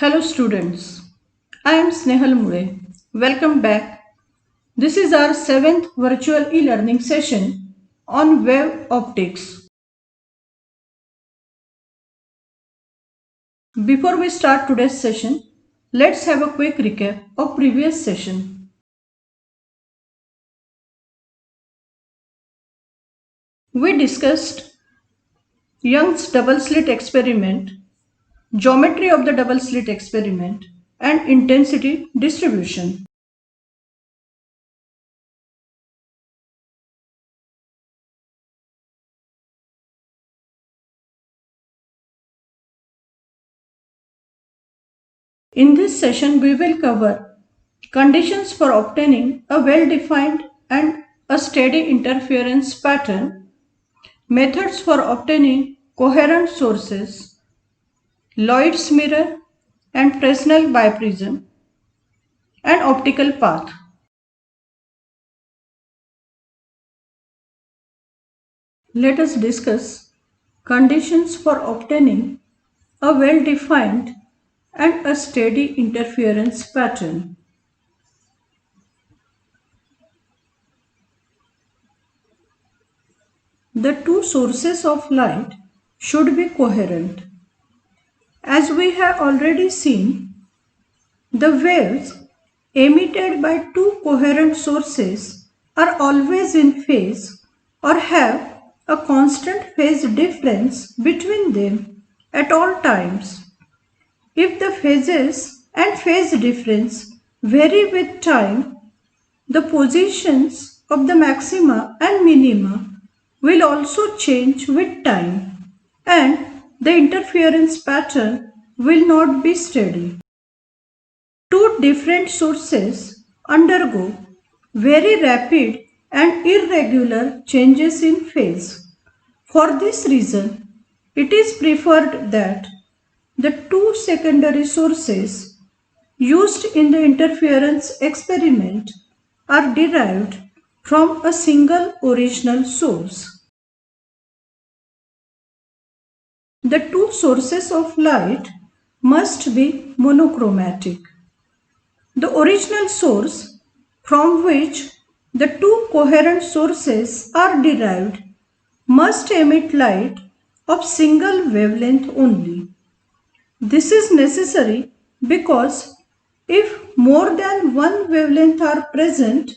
Hello students, I am Snehal Mule. Welcome back. This is our 7th virtual e-learning session on wave optics. Before we start today's session, let's have a quick recap of previous session. We discussed Young's double slit experiment, geometry of the double slit experiment, and intensity distribution. In this session, we will cover conditions for obtaining a well-defined and a steady interference pattern, methods for obtaining coherent sources, Lloyd's mirror and Fresnel biprism, and optical path. Let us discuss conditions for obtaining a well-defined and a steady interference pattern. The two sources of light should be coherent. As we have already seen, the waves emitted by two coherent sources are always in phase or have a constant phase difference between them at all times. If the phases and phase difference vary with time, the positions of the maxima and minima will also change with time, and the interference pattern will not be steady. Two different sources undergo very rapid and irregular changes in phase. For this reason, it is preferred that the two secondary sources used in the interference experiment are derived from a single original source. The two sources of light must be monochromatic. The original source from which the two coherent sources are derived must emit light of single wavelength only. This is necessary because if more than one wavelength are present,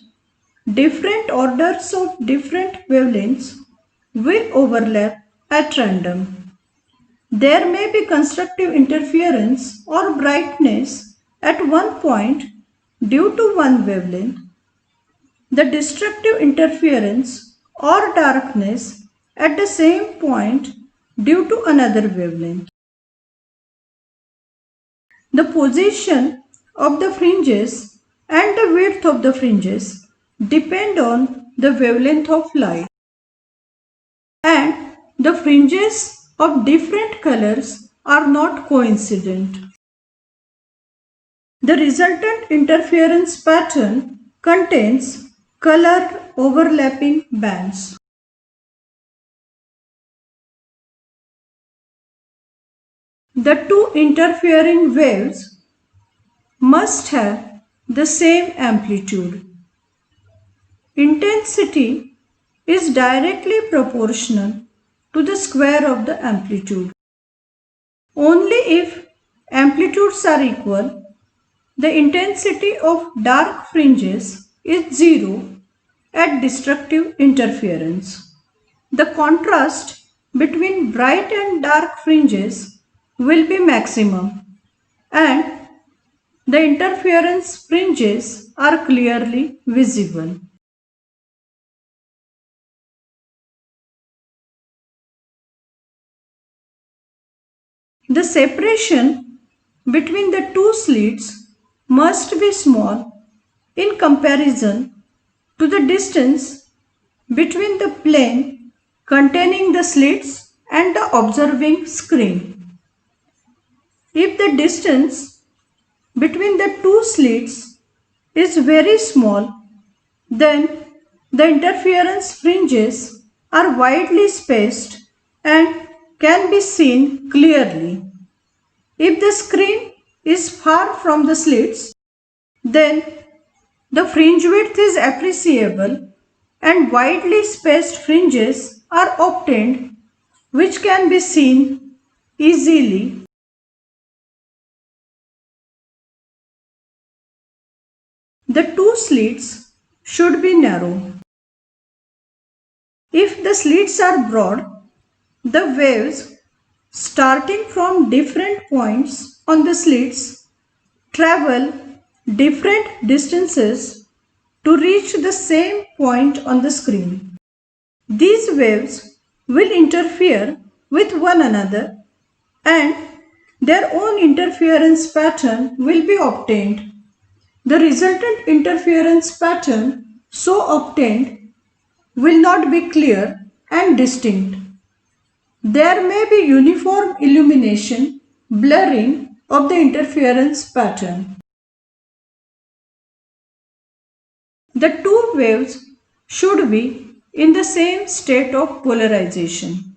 different orders of different wavelengths will overlap at random. There may be constructive interference or brightness at one point due to one wavelength, the destructive interference or darkness at the same point due to another wavelength. The position of the fringes and the width of the fringes depend on the wavelength of light, and the fringes of different colors are not coincident. The resultant interference pattern contains color overlapping bands. The two interfering waves must have the same amplitude. Intensity is directly proportional to the square of the amplitude. Only if amplitudes are equal, the intensity of dark fringes is zero at destructive interference. The contrast between bright and dark fringes will be maximum, and the interference fringes are clearly visible. The separation between the two slits must be small in comparison to the distance between the plane containing the slits and the observing screen. If the distance between the two slits is very small, then the interference fringes are widely spaced and can be seen clearly. If the screen is far from the slits, then the fringe width is appreciable and widely spaced fringes are obtained, which can be seen easily. The two slits should be narrow. If the slits are broad, the waves starting from different points on the slits travel different distances to reach the same point on the screen. These waves will interfere with one another and their own interference pattern will be obtained. The resultant interference pattern so obtained will not be clear and distinct. There may be uniform illumination, blurring of the interference pattern. The two waves should be in the same state of polarization.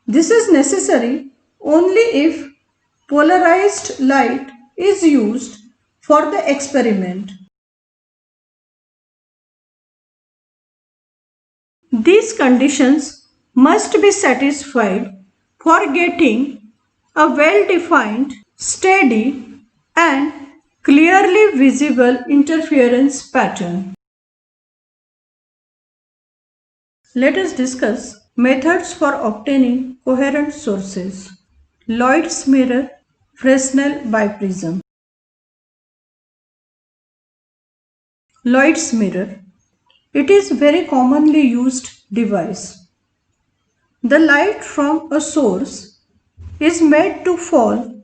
This is necessary only if polarized light is used for the experiment. These conditions must be satisfied for getting a well-defined, steady and clearly visible interference pattern. Let us discuss methods for obtaining coherent sources. Lloyd's mirror, Fresnel biprism. Lloyd's mirror. It is very commonly used device. The light from a source is made to fall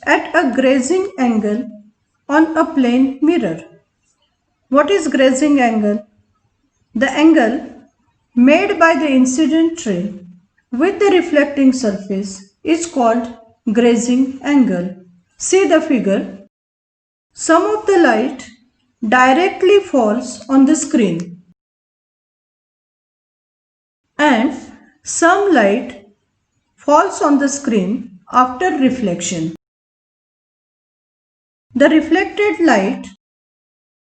at a grazing angle on a plane mirror. What is grazing angle? The angle made by the incident ray with the reflecting surface is called grazing angle. See the figure. Some of the light directly falls on the screen and some light falls on the screen after reflection. The reflected light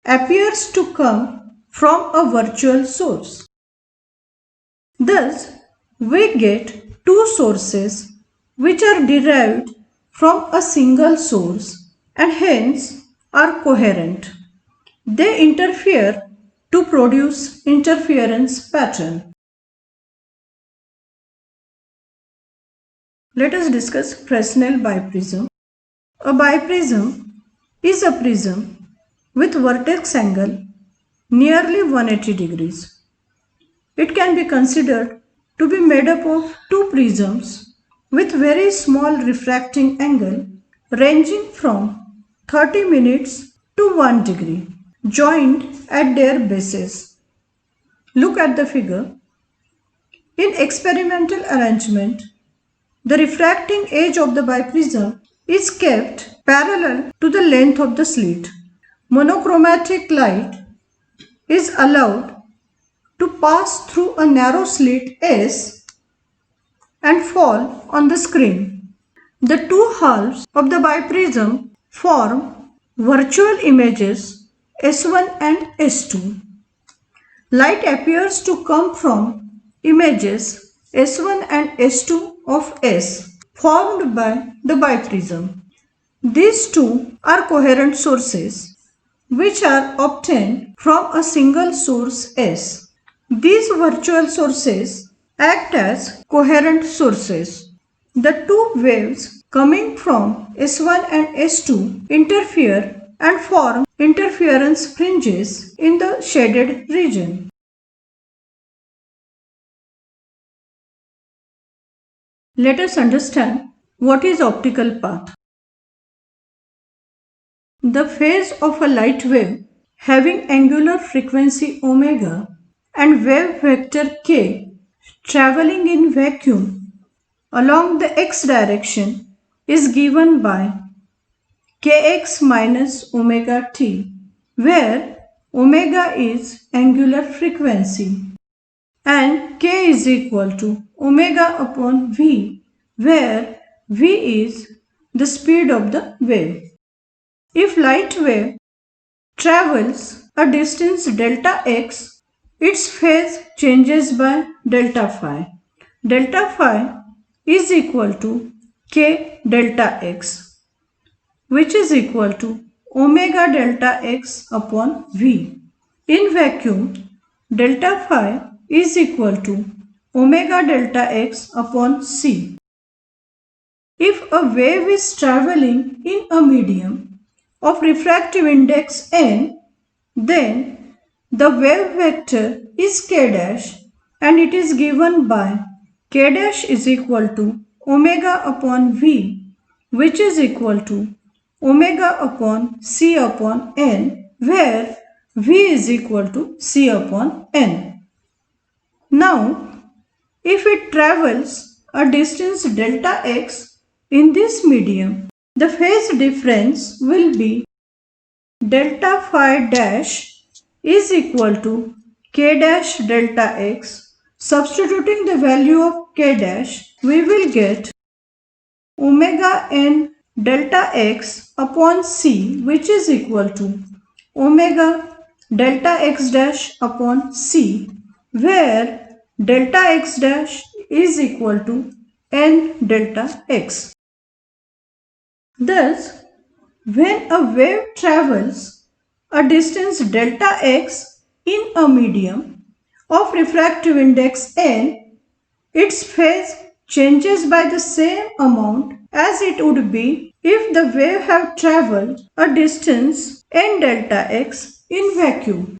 appears to come from a virtual source. Thus, we get two sources which are derived from a single source and hence are coherent. They interfere to produce interference pattern. Let us discuss Fresnel biprism. A biprism is a prism with vertex angle nearly 180 degrees. It can be considered to be made up of two prisms with very small refracting angle ranging from 30 minutes to 1 degree, joined at their bases. Look at the figure. In experimental arrangement, the refracting edge of the biprism is kept parallel to the length of the slit. Monochromatic light is allowed to pass through a narrow slit S and fall on the screen. The two halves of the biprism form virtual images S1 and S2. Light appears to come from images S1 and S2 of S formed by the biprism. These two are coherent sources which are obtained from a single source S. These virtual sources act as coherent sources. The two waves coming from S1 and S2 interfere and form interference fringes in the shaded region. Let us understand what is optical path. The phase of a light wave having angular frequency omega and wave vector k traveling in vacuum along the x direction is given by kx minus omega t, where omega is angular frequency and k is equal to omega upon v, where v is the speed of the wave. If light wave travels a distance delta x, its phase changes by delta phi. Delta phi is equal to k delta x, which is equal to omega delta x upon v. In vacuum, delta phi is equal to omega delta x upon c. If a wave is traveling in a medium of refractive index n, then the wave vector is k dash and it is given by k dash is equal to omega upon v, which is equal to omega upon c upon n, where v is equal to c upon n. Now, if it travels a distance delta x in this medium, the phase difference will be delta phi dash is equal to k dash delta x. Substituting the value of k dash, we will get omega n delta x upon c, which is equal to omega delta x dash upon c, where delta x dash is equal to n delta x. Thus, when a wave travels a distance delta x in a medium of refractive index n, its phase changes by the same amount as it would be if the wave had travelled a distance n delta x in vacuum.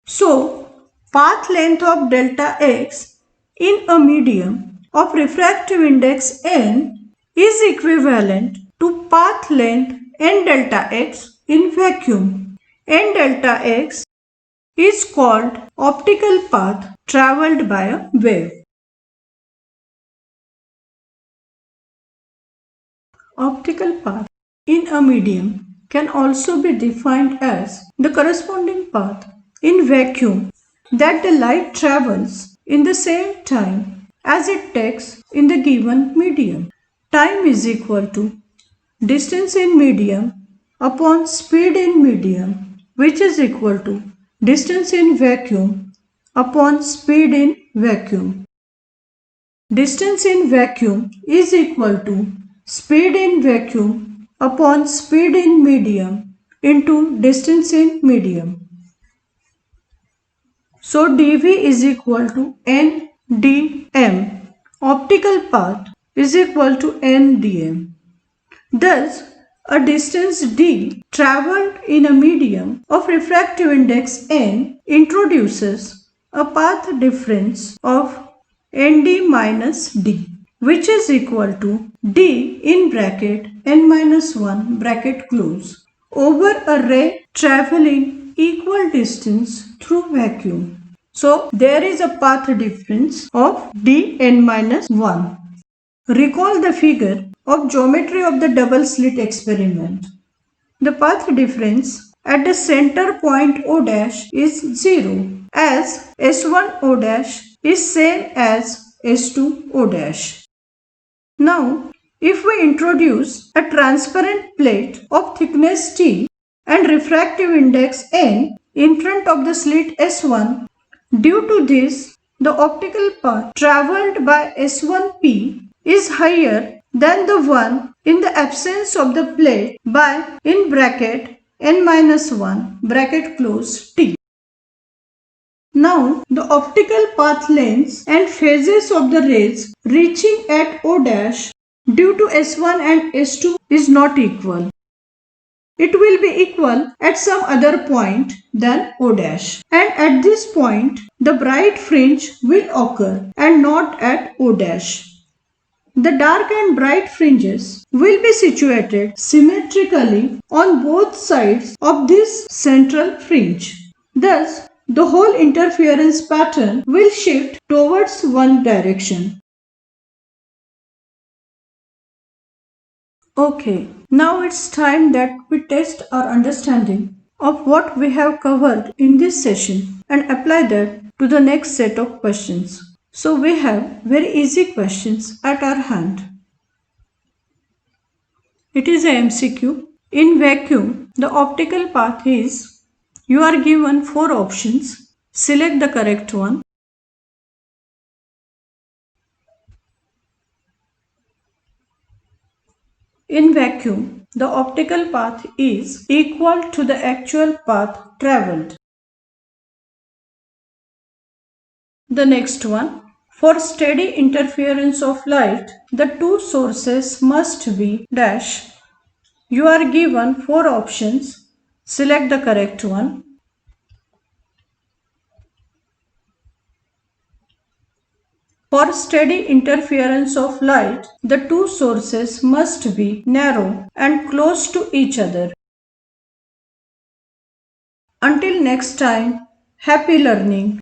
So, path length of delta x in a medium of refractive index n is equivalent to path length n delta x in vacuum. N delta x is called optical path travelled by a wave. Optical path in a medium can also be defined as the corresponding path in vacuum that the light travels in the same time as it takes in the given medium. Time is equal to distance in medium upon speed in medium, which is equal to distance in vacuum upon speed in vacuum. Distance in vacuum is equal to speed in vacuum upon speed in medium into distance in medium. So dV is equal to n dm. Optical path is equal to n dm. Thus, a distance d travelled in a medium of refractive index n introduces a path difference of nd minus d, which is equal to d in bracket n minus 1 bracket close over a ray travelling equal distance through vacuum. So, there is a path difference of dn minus 1. Recall the figure of geometry of the double slit experiment. The path difference at the center point O dash is 0, as S1 O dash is same as S2 O dash. Now, if we introduce a transparent plate of thickness T and refractive index n in front of the slit S1, due to this, the optical path travelled by S1P is higher than the one in the absence of the plate by in bracket n minus 1 bracket close t. Now, the optical path lengths and phases of the rays reaching at O dash due to S1 and S2 is not equal. It will be equal at some other point than O dash, and at this point the bright fringe will occur and not at O dash. The dark and bright fringes will be situated symmetrically on both sides of this central fringe. Thus, the whole interference pattern will shift towards one direction. Okay, now it's time that we test our understanding of what we have covered in this session and apply that to the next set of questions. So we have very easy questions at our hand. It is a MCQ. In vacuum, the optical path is, you are given 4 options. Select the correct one. In vacuum, the optical path is equal to the actual path travelled. The next one. For steady interference of light, the two sources must be dash. You are given 4 options. Select the correct one. For steady interference of light, the two sources must be narrow and close to each other. Until next time, happy learning.